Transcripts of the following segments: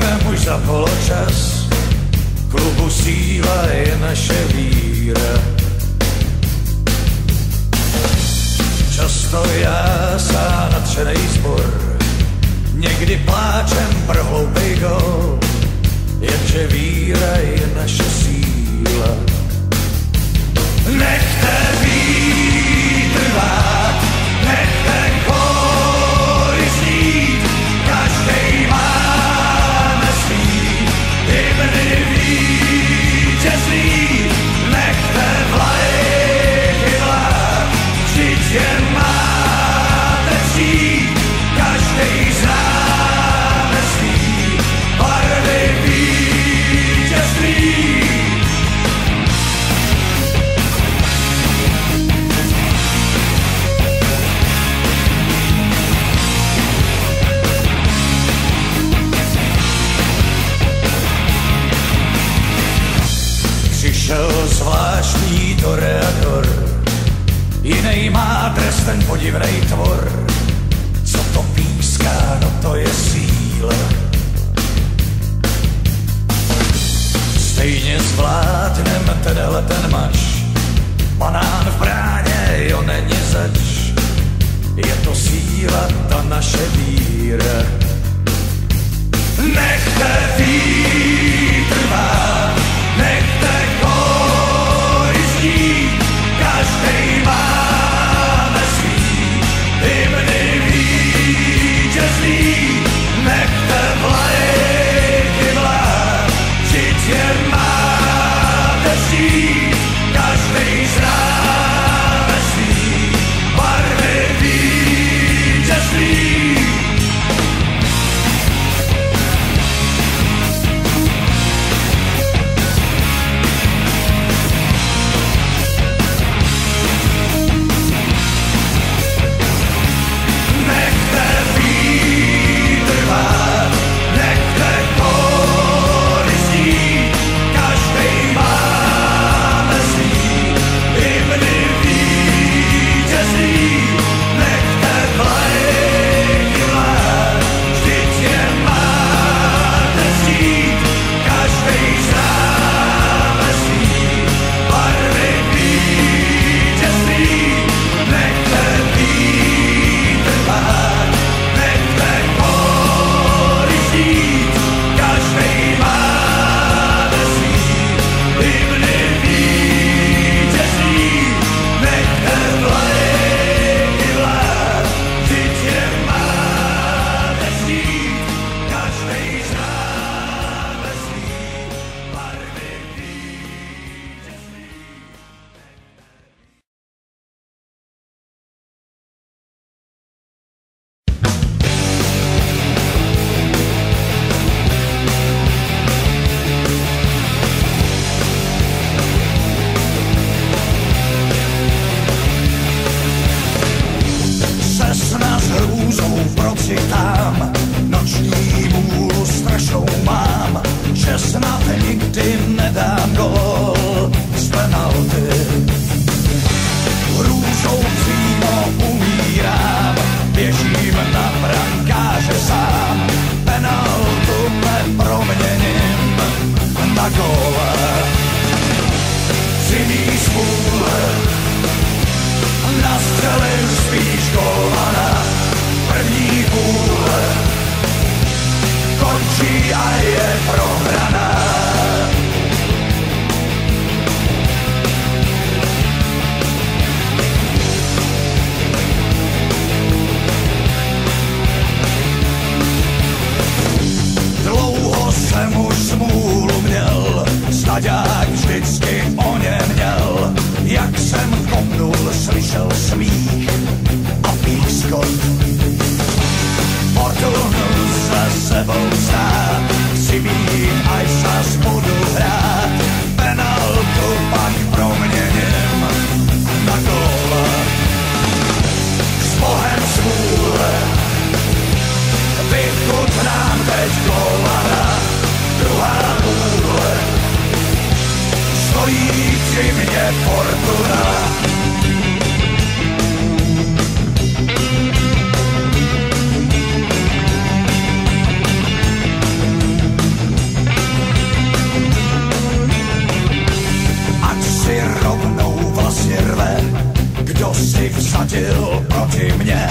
Vem už za poločas, klubu síla je naše víra. Často jásá nadšenej zbor, někdy pláčem pro hloupej gól, jenže víra je naše síla. Nechte vítr vát, nechte kóry znít, každej máme svý hymny vítězný. Nechte vlajky vlád, vždyť je máte přijít, každej známe svý barvy vítězný. Přišel zvláštní toreador, jinej má dres, ten podivnej tvor. Co to píská, no to je síla. Stejně zvládnem ten mač, banán v bráně, jo není zač. Je to síla, ta naše víra. Nechte vítr vát, nechte kóry znít, každej máme svý hymny vítězný. Nechte vlajky vlád, vždyť je máte přijít, každej známe svý barvy vítězný. proti mě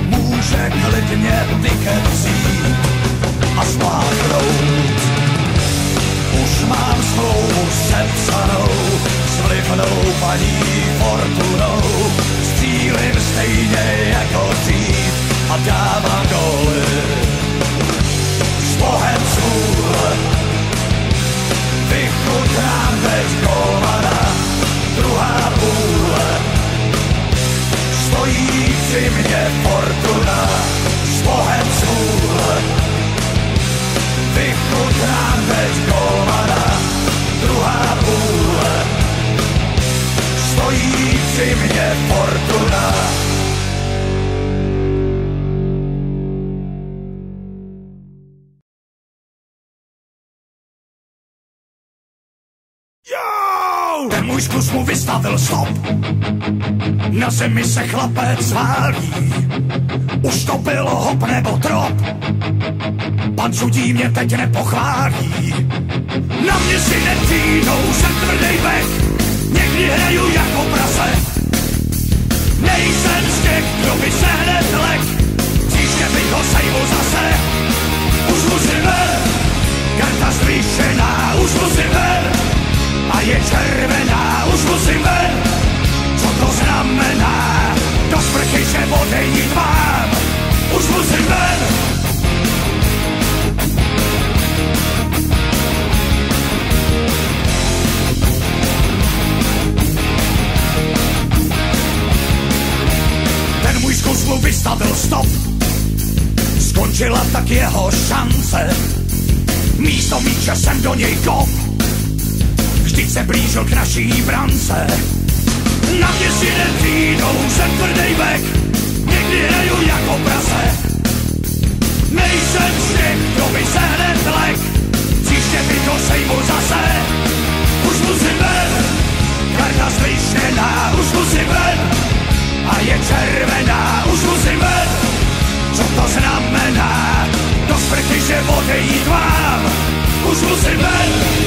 může klidně tiket vzít a zmláknout. Už mám smlouvu sepsanou s vlivnou paní Fortunou. Střílim stejně jako dřív a dávám góly. S Bohem svůl vychutnám teď golmana. Druhá půl stojí při mě Fortuna. S Bohem svůl vychutnám teď golmana. Druhá půl stojí při mě Fortuna. Ten můj zkus mu vystavil stop. Na zemi se chlapec válí. Už to bylo hop nebo trop. Pan sudí mě teď nepochválí. Na mě si nepřijdou, jsem tvrdej bek. Někdy hraju jako prase. Nejsem z těch, kdo by se hned lek. Příště bych ho sejmu zase. Už musím ven, karta zvýšená. Už musím ven a je červená. Už musím ven, co to znamená. Do sprchy se odejít mám. Už musím ven. Ten můj zkus mu vystavil stop. Skončila tak jeho šance. Místo míče jsem do něj kop. Vždyť se blížil k naší brance. Na mě si nepřijdou, jsem tvrdej bek. Někdy hraju jako prase. Nejsem z těch, kdo by se hned lek. Příště bych ho sejmu zase. Už musím ven, karta zvýšená. Už musím ven a je červená. Už musím ven, co to znamená. Do sprchy že odejít mám. Už musím ven.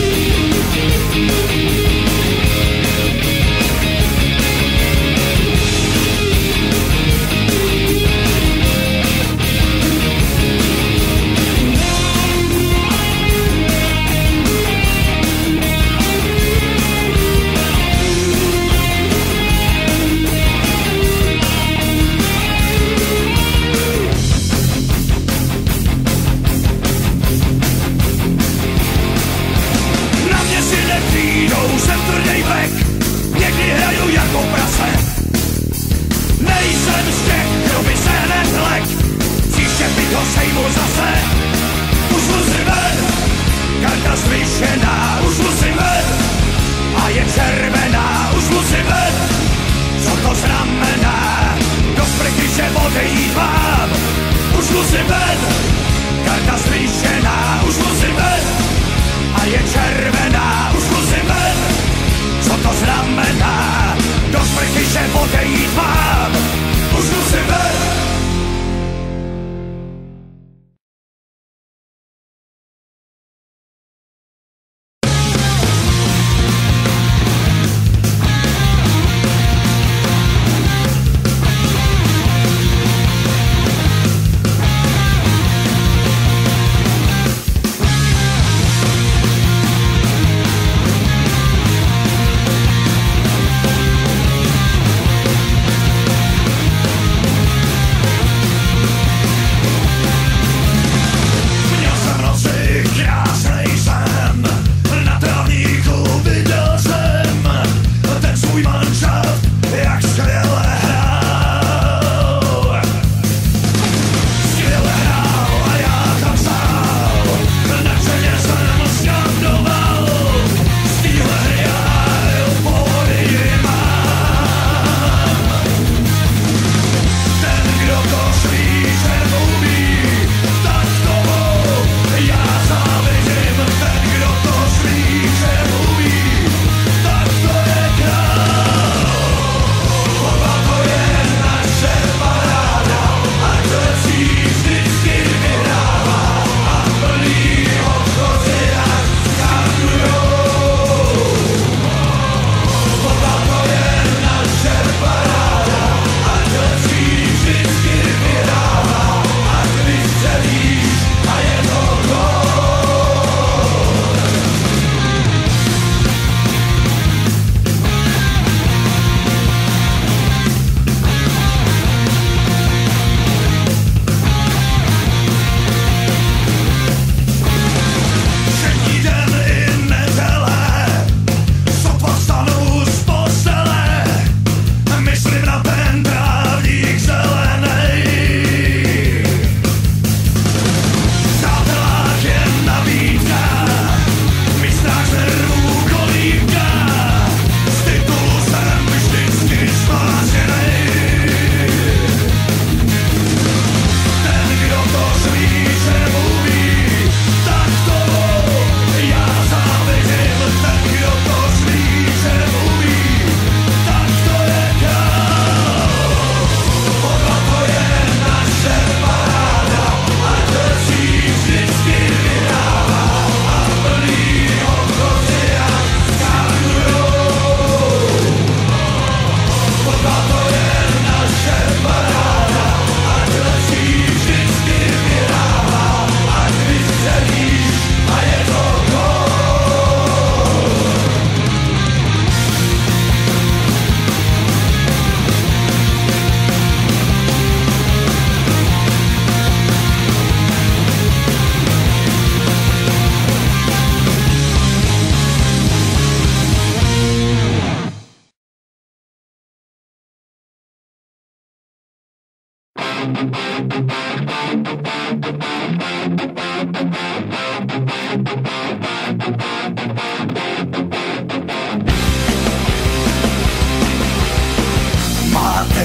Máte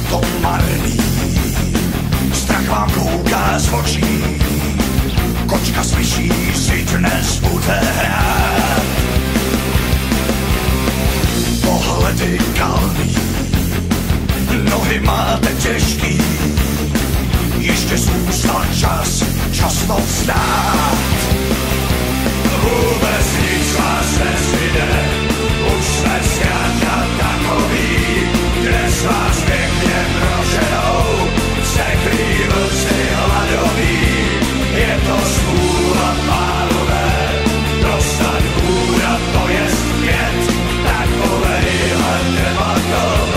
to marný, strach vám kouká z očí, kočka slyší, si dnes bude hrát. Pohledy kalný, nohy máte těžký, ještě zůstal čas to vzdát. Vůbec nic vás nezbyde, už jsme zkrátka takový, dnes vás pěkně proženou, vsteklí vlci hladoví. Je to smůla, pánové, dostat hůra, to je zpět, takovejhle debakl,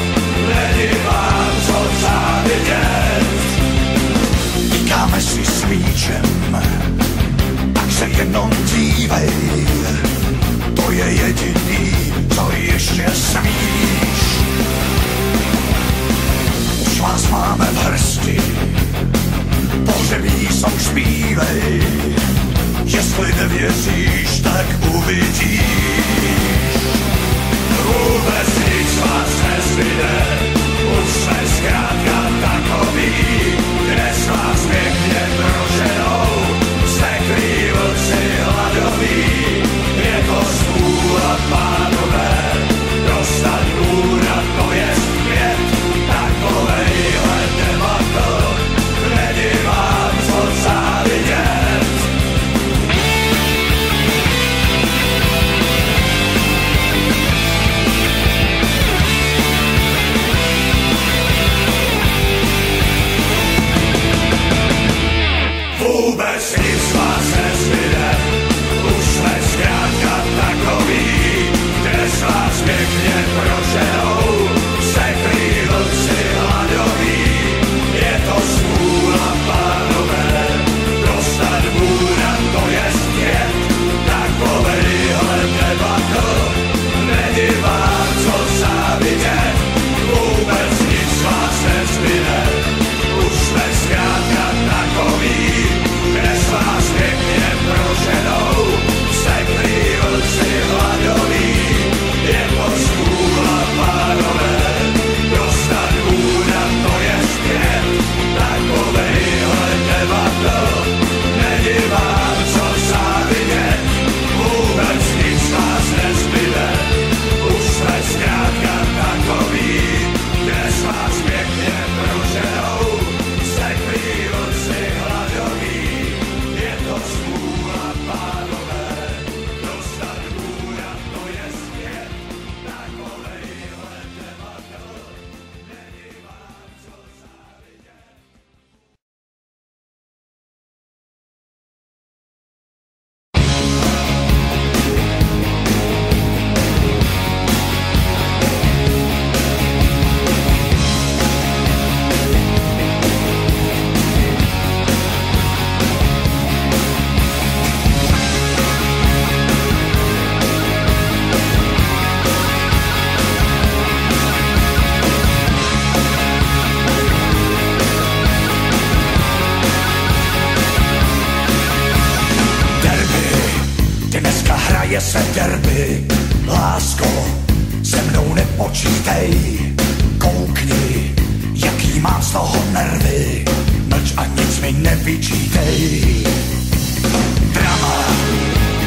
není vám co závidět. Týkáme si svíčem, tak se jenom dívej, to je jediný, co ještě smíš. Už vás máme v hrsti, pohřebí song zpívej, jestli nevěříš, tak uvidíš. Vůbec nic vás nezbyde, už jsme zkrátka takový, dnes vás pěkně proženou, vsteklí vlci hladoví. Je to smůla, pánové, dostat hůra, to je zpět, takovejhle debakl, není vám co závidět. Vůbec nic vás nezbyde, už jsme zkrátka takový, dnes vás pěkně proženou, vsteklí vlci hladoví. Je to smůla, pánové, dostat hůra, to je zpět, takovejhle debakl, není vám co závidět. Vůbec nic vás nezbyde, už jsme zkrátka takový, dnes vás pěkně proženou, vsteklí vlci hladoví. Je to smůla, pánové, dostat hůra, to je zpět, takovejhle debakl, není vám co závidět. Vůbec nic vás nezbyde, už jsme zkrátka takový, dnes vás pěkně proženou, vsteklí vlci hladoví. Je to smůla, pánové, dostat hůra, to je zpět, takovejhle debakl, není vám co závidět. Dneska hraje se derby, lásko, se mnou nepočítej, koukni, jaký mám z toho nervy, mlč a nic mi nevyčítej. Drama,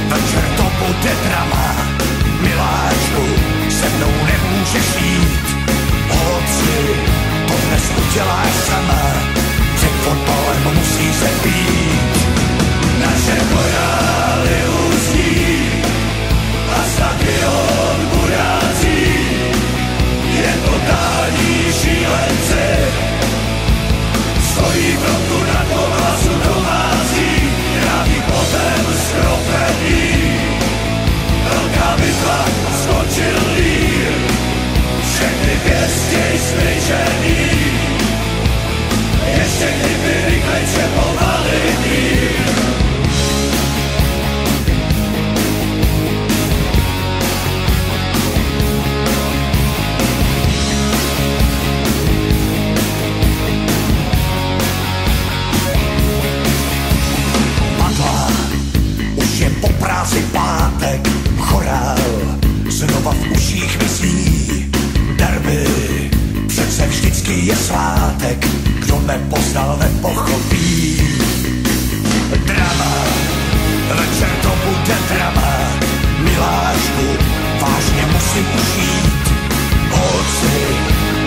večer to bude drama, miláčku, se mnou nemůžeš jít, holci, to dnes uděláš sama, před fotbalem musí se být. Naše morály uzní a stadion burácí, je totální šílenci, stojí trochu na kovasu domácí, tráví potem skropení. musím užít. Holci,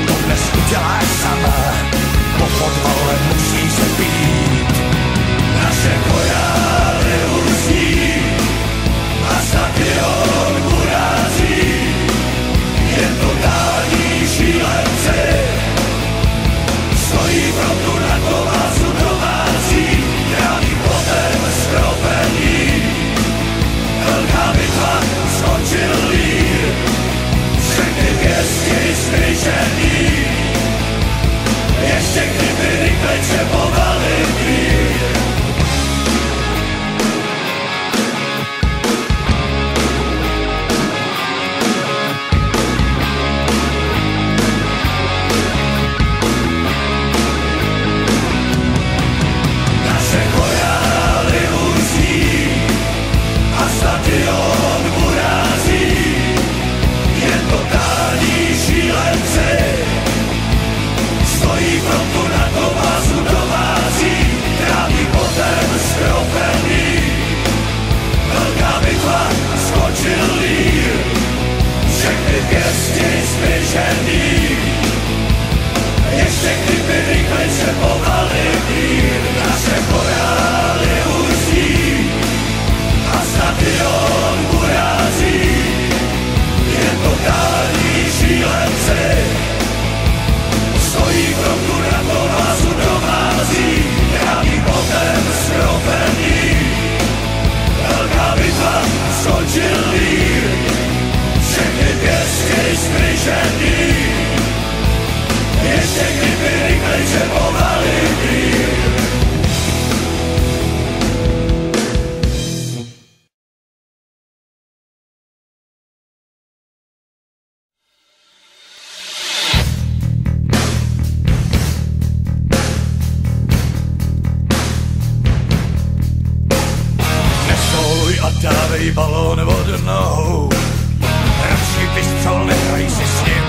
to dnes uděláš sama, po fotbale musí se pít. Naše korály uzní a stadion urazí, jen totální šílenci stojí frontu na kovázu domácí, rány potem skropení. Velká bitva, skončil lír, všechny pěstky skryžený, ještě kdyby rychlejče povalil mír. Naše chorály uzní a stadion urazí, jen totální šílenci stojí frontu na kovázu domácí, tráví potem skropení. Velká bitva, skončil lír, všechny pěsti zběžený, ještě kdyby rychlejce povalil mír. Naše chorály uzní a stadion urazí, jen totální šílenci stojí frontu na kovázu domácí, tráví potem skropení. Velká bitva, skončil lír, všechny pěstky skryžený, ještě kdyby rychlejče povalil mír. Dávej balón od nohou, radši vystřel, nehraj si s ním.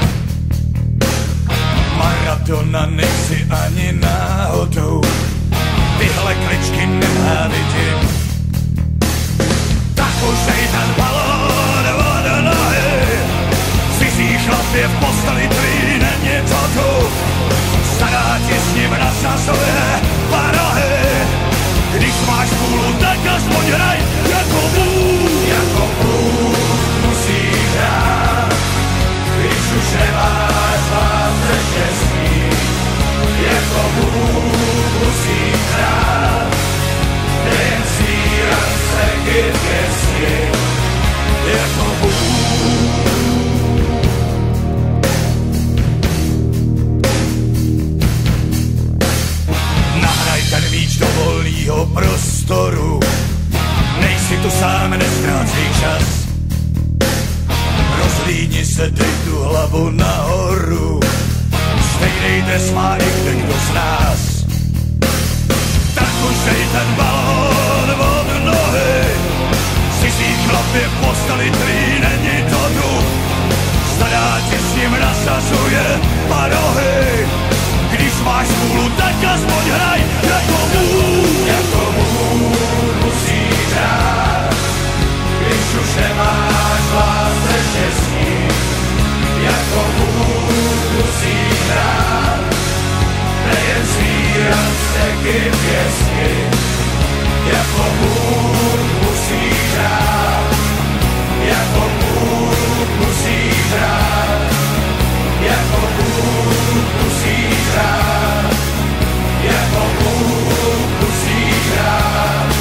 Maratona nejsi ani náhodou, tyhle kličky nenávidím. Tak už dej ten balón od nohy, cizí chlapě v posteli tvý není to tu. Stará ti s ním nasazuje parohy, když máš půlu, tak aspoň hraj jako bůh musí hrát, když už nemáš lásce štěstí. Jako bůh musí hrát, nejen svírat se k pěstí. Jako bůh. Nahraj ten míč do volného prostoru, nejsi tu sám, neztrácej čas. Rozhlídni se, dej tu hlavu nahoru, stejnej dres má i kdo z nás. Tak už dej ten balón od nohy, cizí chlapě v posteli tvý není to duch. Stará ti s ním nasazuje parohy, když máš půlu, tak aspoň hraj jako bůh. Jako bůh musí hrát, když už nemáš lásce štěstí. Jako bůh musí hrát, nejen svírat se k pěstí. Jako bůh musí hrát, jako bůh musí hrát. Jako bůh musí hrát, jako bůh musí hrát.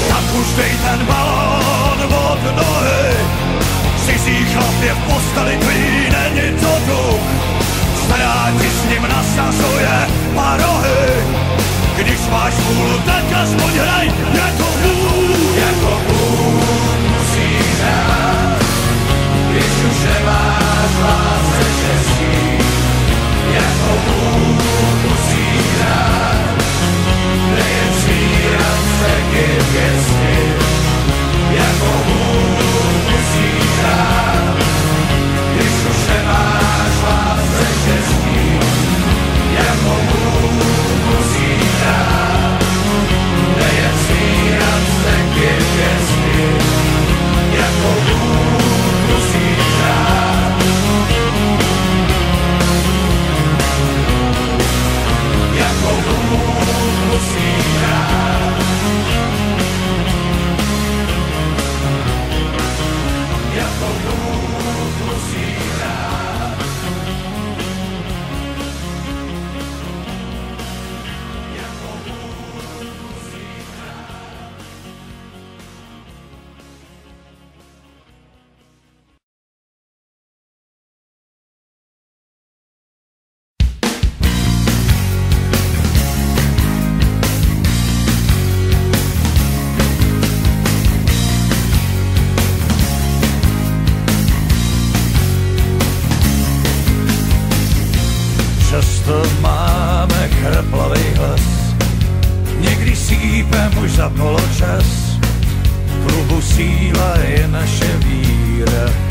Tak už dej ten balón od nohy, cizí chlapě v posteli tvý není to duch. Stará ti s ním nasazuje parohy, když máš půlu, tak aspoň hraj jako bůh. Jako bůh musí hrát, když už nemáš lásce štěstí. Jako bůh musí hrát, nejen svírat se k pěstí. Jako bůh musí hrát, když už nemáš lásce štěstí. Jako bůh musí hrát, nejen svírat se k pěstí. to máme chraplavej hlas. Někdy sípem už za poločas, v klubu síla je naše víra.